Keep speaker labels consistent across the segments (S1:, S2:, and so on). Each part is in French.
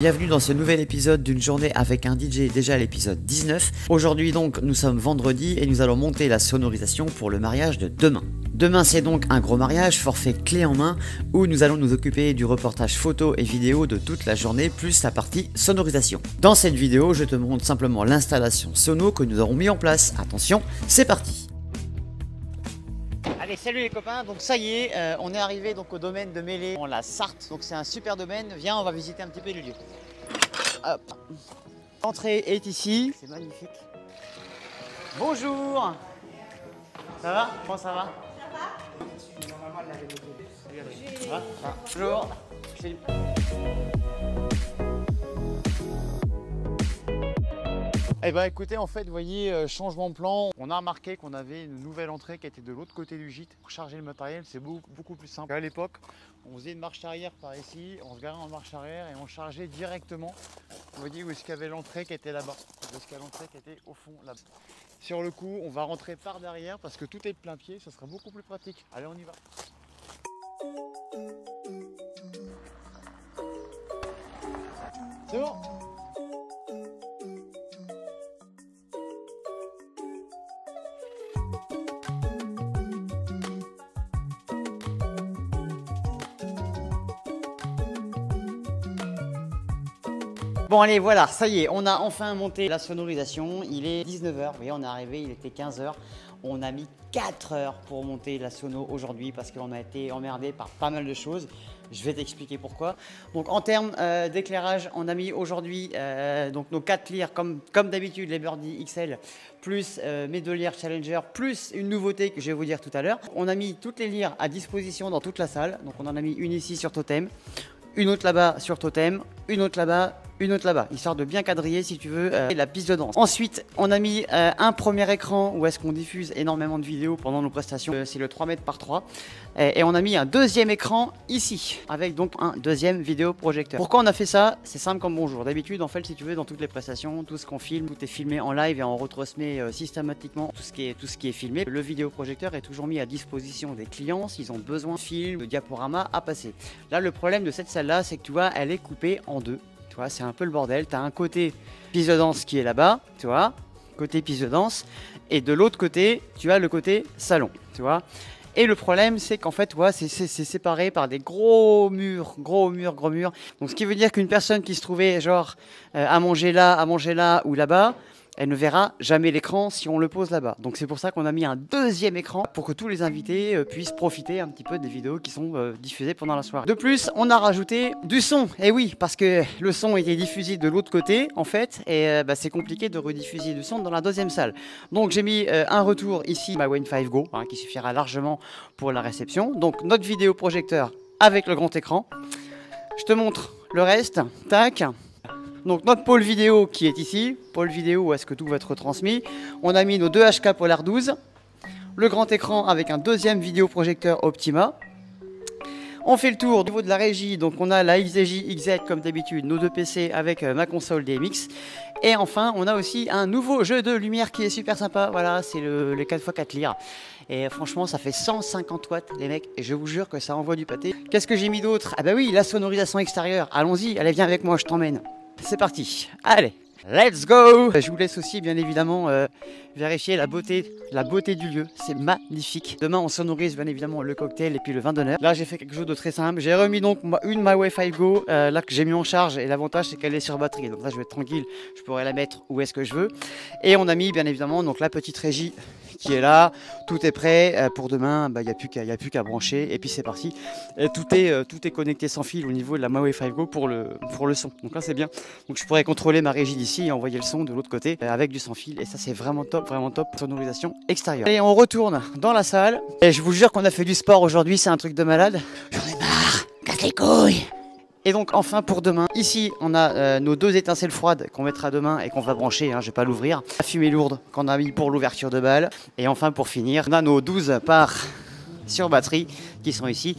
S1: Bienvenue dans ce nouvel épisode d'une journée avec un DJ, déjà l'épisode 19. Aujourd'hui donc nous sommes vendredi et nous allons monter la sonorisation pour le mariage de demain. Demain c'est donc un gros mariage, forfait clé en main, où nous allons nous occuper du reportage photo et vidéo de toute la journée, plus la partie sonorisation. Dans cette vidéo je te montre simplement l'installation sono que nous aurons mis en place. Attention, c'est parti! Allez, salut les copains, donc ça y est, on est arrivé donc au domaine de Mêlée, en la Sarthe, donc c'est un super domaine. Viens, on va visiter un petit peu le lieu. Hop. L'entrée est ici, c'est magnifique. Bonjour. Ça va? Comment ça va? Ça va? Bonjour. Eh ben écoutez, en fait, vous voyez, changement de plan. On a remarqué qu'on avait une nouvelle entrée qui était de l'autre côté du gîte. Pour charger le matériel, c'est beaucoup plus simple. À l'époque, on faisait une marche arrière par ici, on se garait en marche arrière et on chargeait directement. Vous voyez où est-ce qu'il y avait l'entrée qui était là-bas, où est-ce qu'il y a l'entrée qui était au fond là-bas. Sur le coup, on va rentrer par derrière parce que tout est de plein pied, ça sera beaucoup plus pratique. Allez, on y va. C'est bon? Bon allez, voilà, ça y est, on a enfin monté la sonorisation. Il est 19h, vous voyez, on est arrivé, il était 15h. On a mis 4 heures pour monter la sono aujourd'hui parce qu'on a été emmerdé par pas mal de choses. Je vais t'expliquer pourquoi. Donc en termes d'éclairage, on a mis aujourd'hui donc nos 4 lyres comme d'habitude, les Birdie XL, plus mes 2 lyres Challenger, plus une nouveauté que je vais vous dire tout à l'heure. On a mis toutes les lyres à disposition dans toute la salle. Donc on en a mis une ici sur totem, une autre là-bas sur totem, une autre là-bas, une autre là-bas, histoire de bien quadriller si tu veux la piste de danse. Ensuite, on a mis un premier écran où est-ce qu'on diffuse énormément de vidéos pendant nos prestations. C'est le 3 mètres par 3. Et on a mis un deuxième écran ici, avec donc un deuxième vidéoprojecteur. Pourquoi on a fait ça? C'est simple comme bonjour. D'habitude, en fait, si tu veux, dans toutes les prestations, tout ce qu'on filme, tout est filmé en live et on retransmet systématiquement tout ce qui est filmé. Le vidéoprojecteur est toujours mis à disposition des clients s'ils ont besoin de films, de diaporamas à passer. Là, le problème de cette salle-là, c'est que tu vois, elle est coupée en deux. C'est un peu le bordel. Tu as un côté piste de danse qui est là-bas, tu vois, côté piste de danse, et de l'autre côté, tu as le côté salon, tu vois. Et le problème, c'est qu'en fait, tu vois, c'est séparé par des gros murs. Donc, ce qui veut dire qu'une personne qui se trouvait genre à manger là ou là-bas, elle ne verra jamais l'écran si on le pose là-bas. Donc c'est pour ça qu'on a mis un deuxième écran pour que tous les invités puissent profiter un petit peu des vidéos qui sont diffusées pendant la soirée. De plus, on a rajouté du son. Et oui, parce que le son était diffusé de l'autre côté, en fait, et c'est compliqué de rediffuser du son dans la deuxième salle. Donc j'ai mis un retour ici, ma Win 5 Go, qui suffira largement pour la réception. Donc notre vidéoprojecteur avec le grand écran. Je te montre le reste. Tac. Donc notre pôle vidéo qui est ici, pôle vidéo où est-ce que tout va être retransmis. On a mis nos 2 HK Polar 12, le grand écran avec un deuxième vidéoprojecteur Optima. On fait le tour au niveau de la régie, donc on a la XDJ XZ comme d'habitude, nos 2 PC avec ma console DMX. Et enfin, on a aussi un nouveau jeu de lumière qui est super sympa, voilà, c'est le 4x4 lyres. Et franchement, ça fait 150 watts les mecs, et je vous jure que ça envoie du pâté. Qu'est-ce que j'ai mis d'autre? Ah bah oui, la sonorisation extérieure, allons-y, allez viens avec moi, je t'emmène. C'est parti, allez, let's go! Je vous laisse aussi bien évidemment vérifier la beauté du lieu, c'est magnifique. Demain on sonorise bien évidemment le cocktail et puis le vin d'honneur. Là j'ai fait quelque chose de très simple, j'ai remis donc une My Wi-Fi Go là que j'ai mis en charge, et l'avantage c'est qu'elle est sur batterie, donc là je vais être tranquille, je pourrais la mettre où est-ce que je veux. Et on a mis bien évidemment donc la petite régie qui est là, tout est prêt pour demain, il n'y a plus qu'à brancher et puis c'est parti. Et tout est connecté sans fil au niveau de la My Wi-Fi Go pour le son, donc là c'est bien. Donc je pourrais contrôler ma régie d'ici et envoyer le son de l'autre côté avec du sans fil, et ça c'est vraiment top, sonorisation extérieure. Allez, on retourne dans la salle, et je vous jure qu'on a fait du sport aujourd'hui, c'est un truc de malade. J'en ai marre, casse les couilles. Et donc enfin pour demain, ici on a nos 2 étincelles froides qu'on mettra demain et qu'on va brancher, je vais pas l'ouvrir. La fumée lourde qu'on a mis pour l'ouverture de balle. Et enfin pour finir, on a nos 12 parts sur batterie qui sont ici,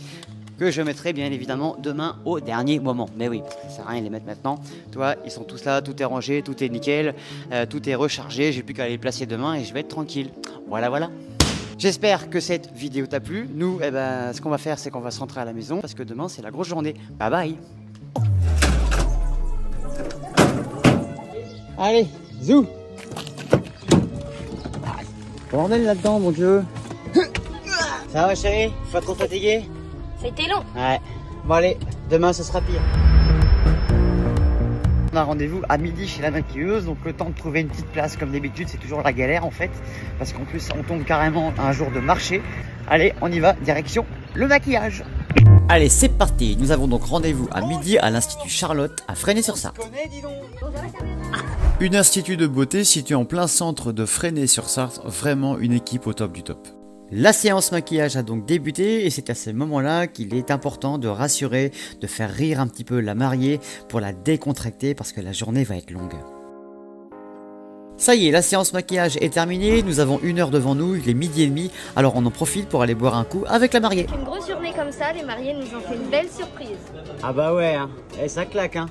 S1: que je mettrai bien évidemment demain au dernier moment. Mais oui, ça sert à rien de les mettre maintenant. Tu vois, ils sont tous là, tout est rangé, tout est nickel, tout est rechargé. J'ai plus qu'à les placer demain et je vais être tranquille. Voilà. J'espère que cette vidéo t'a plu. Nous, ce qu'on va faire, c'est qu'on va se rentrer à la maison parce que demain, c'est la grosse journée. Bye bye. Allez, zou. Bordel là-dedans, mon Dieu. Ça va, chérie? Pas trop fatigué?
S2: Ça a été long.
S1: Ouais. Bon, allez, demain, ce sera pire. On a rendez-vous à midi chez la maquilleuse, donc le temps de trouver une petite place comme d'habitude, c'est toujours la galère en fait, parce qu'en plus on tombe carrément un jour de marché. Allez, on y va, direction le maquillage. Allez, c'est parti. Nous avons donc rendez-vous à midi à l'Institut Charlotte à Fresnay-sur-Sarthe. Une institut de beauté situé en plein centre de Fresnay-sur-Sarthe, vraiment une équipe au top du top. La séance maquillage a donc débuté et c'est à ce moment-là qu'il est important de rassurer, de faire rire un petit peu la mariée pour la décontracter parce que la journée va être longue. Ça y est, la séance maquillage est terminée, nous avons 1 heure devant nous, il est 12h30, alors on en profite pour aller boire un coup avec la mariée.
S2: Une grosse journée comme ça, les mariés nous ont fait une belle surprise.
S1: Ah bah ouais, hein. Et ça claque hein.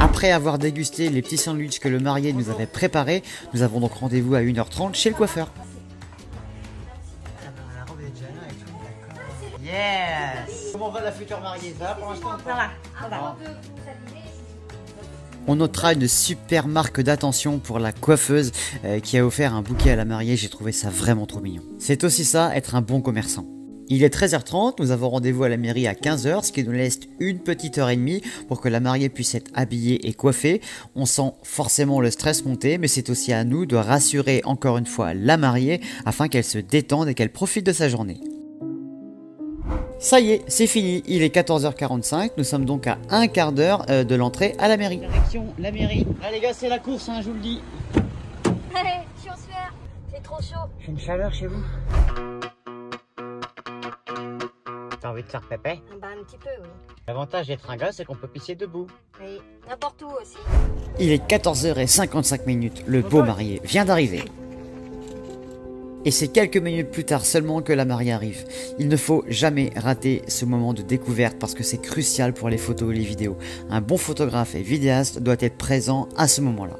S1: Après avoir dégusté les petits sandwichs que le marié nous avait préparés, nous avons donc rendez-vous à 1h30 chez le coiffeur. Yes. Comment va la future mariée? Ça va pour l'instant? Ça va. On notera une super marque d'attention pour la coiffeuse qui a offert un bouquet à la mariée, j'ai trouvé ça vraiment trop mignon. C'est aussi ça, être un bon commerçant. Il est 13h30, nous avons rendez-vous à la mairie à 15h, ce qui nous laisse une petite heure et demie pour que la mariée puisse être habillée et coiffée. On sent forcément le stress monter, mais c'est aussi à nous de rassurer encore une fois la mariée afin qu'elle se détende et qu'elle profite de sa journée. Ça y est, c'est fini, il est 14h45, nous sommes donc à un quart d'heure de l'entrée à la mairie. Direction la mairie. Là les gars, c'est la course, hein, je vous le dis.
S2: Hey, je suis en sueur, c'est trop chaud.
S1: J'ai une chaleur chez vous. T'as envie de faire pépé?
S2: Bah un petit peu, oui.
S1: L'avantage d'être un gars, c'est qu'on peut pisser debout.
S2: Oui, n'importe où aussi.
S1: Il est 14h55, le beau marié vient d'arriver. Et c'est quelques minutes plus tard seulement que la mariée arrive. Il ne faut jamais rater ce moment de découverte parce que c'est crucial pour les photos et les vidéos. Un bon photographe et vidéaste doit être présent à ce moment-là.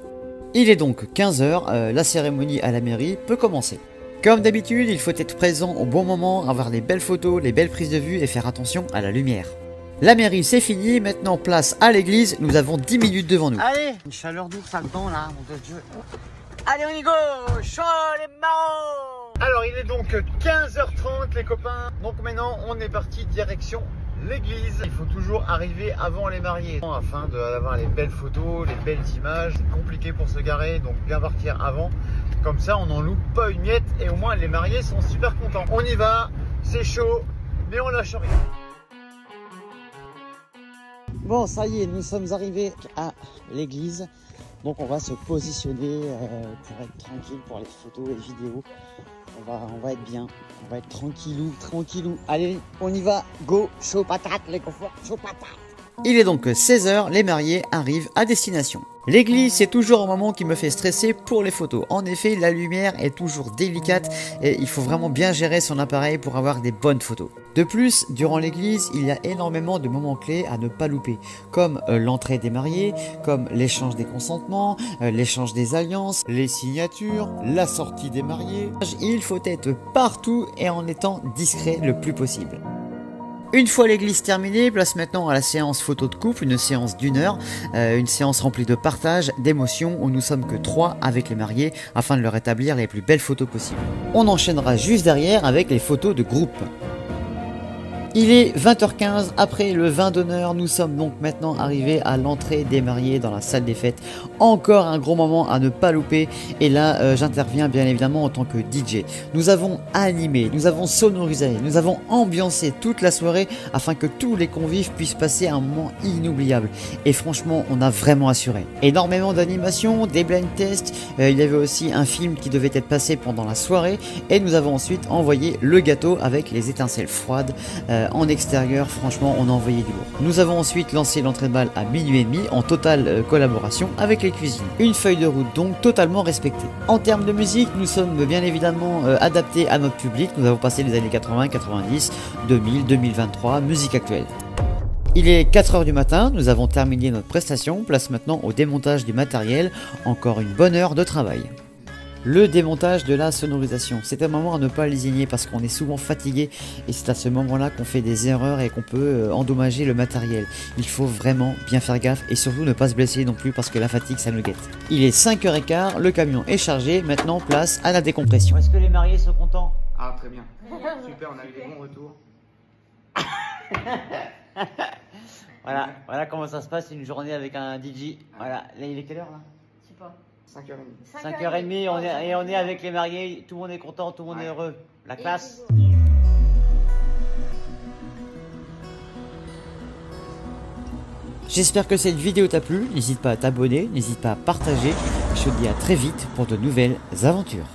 S1: Il est donc 15h, la cérémonie à la mairie peut commencer. Comme d'habitude, il faut être présent au bon moment, avoir les belles photos, les belles prises de vue et faire attention à la lumière. La mairie c'est fini, maintenant place à l'église, nous avons 10 minutes devant nous. Allez, une chaleur d'ours là-dedans là, mon Dieu. Allez on y go, chaud les marrons. Alors il est donc 15h30 les copains, donc maintenant on est parti direction l'église. Il faut toujours arriver avant les mariés afin d'avoir les belles photos, les belles images. C'est compliqué pour se garer, donc bien partir avant. Comme ça on n'en loupe pas une miette et au moins les mariés sont super contents. On y va, c'est chaud, mais on lâche rien. Bon ça y est, nous sommes arrivés à l'église. Donc on va se positionner pour être tranquille pour les photos et les vidéos. On va être bien, on va être tranquillou. Allez, on y va, go, chaud patate les copains, chaud patate. Il est donc 16h, les mariés arrivent à destination. L'église, c'est toujours un moment qui me fait stresser pour les photos. En effet, la lumière est toujours délicate et il faut vraiment bien gérer son appareil pour avoir des bonnes photos. De plus, durant l'église, il y a énormément de moments clés à ne pas louper, comme l'entrée des mariés, comme l'échange des consentements, l'échange des alliances, les signatures, la sortie des mariés. Il faut être partout et en étant discret le plus possible. Une fois l'église terminée, place maintenant à la séance photo de couple, une séance d'1 heure, une séance remplie de partage, d'émotions, où nous sommes que 3 avec les mariés afin de leur établir les plus belles photos possibles. On enchaînera juste derrière avec les photos de groupe. Il est 20h15, après le vin d'honneur, nous sommes donc maintenant arrivés à l'entrée des mariés dans la salle des fêtes. Encore un gros moment à ne pas louper et là j'interviens bien évidemment en tant que DJ. Nous avons animé, nous avons sonorisé, nous avons ambiancé toute la soirée afin que tous les convives puissent passer un moment inoubliable. Et franchement on a vraiment assuré. Énormément d'animation, des blind tests, il y avait aussi un film qui devait être passé pendant la soirée et nous avons ensuite envoyé le gâteau avec les étincelles froides. En extérieur, franchement on a envoyé du lourd. Nous avons ensuite lancé l'entrée de balle à 12h30 en totale collaboration avec les cuisines. Une feuille de route donc totalement respectée. En termes de musique, nous sommes bien évidemment adaptés à notre public. Nous avons passé les années 80, 90, 2000, 2023, musique actuelle. Il est 4h du matin, nous avons terminé notre prestation, place maintenant au démontage du matériel, encore une bonne heure de travail. Le démontage de la sonorisation. C'est un moment à ne pas lésigner parce qu'on est souvent fatigué et c'est à ce moment-là qu'on fait des erreurs et qu'on peut endommager le matériel. Il faut vraiment bien faire gaffe et surtout ne pas se blesser non plus parce que la fatigue ça nous guette. Il est 5h15, le camion est chargé, maintenant place à la décompression. Est-ce que les mariés sont contents?
S3: Ah, très bien. Super, on a eu des bons retours.
S1: Voilà comment ça se passe une journée avec un DJ. Voilà, là, il est quelle heure là?
S2: Je sais pas.
S3: 5h30.
S1: 5h30, on est avec les mariés, tout le monde est content, tout le monde est heureux. La classe. J'espère que cette vidéo t'a plu, n'hésite pas à t'abonner, n'hésite pas à partager. Je te dis à très vite pour de nouvelles aventures.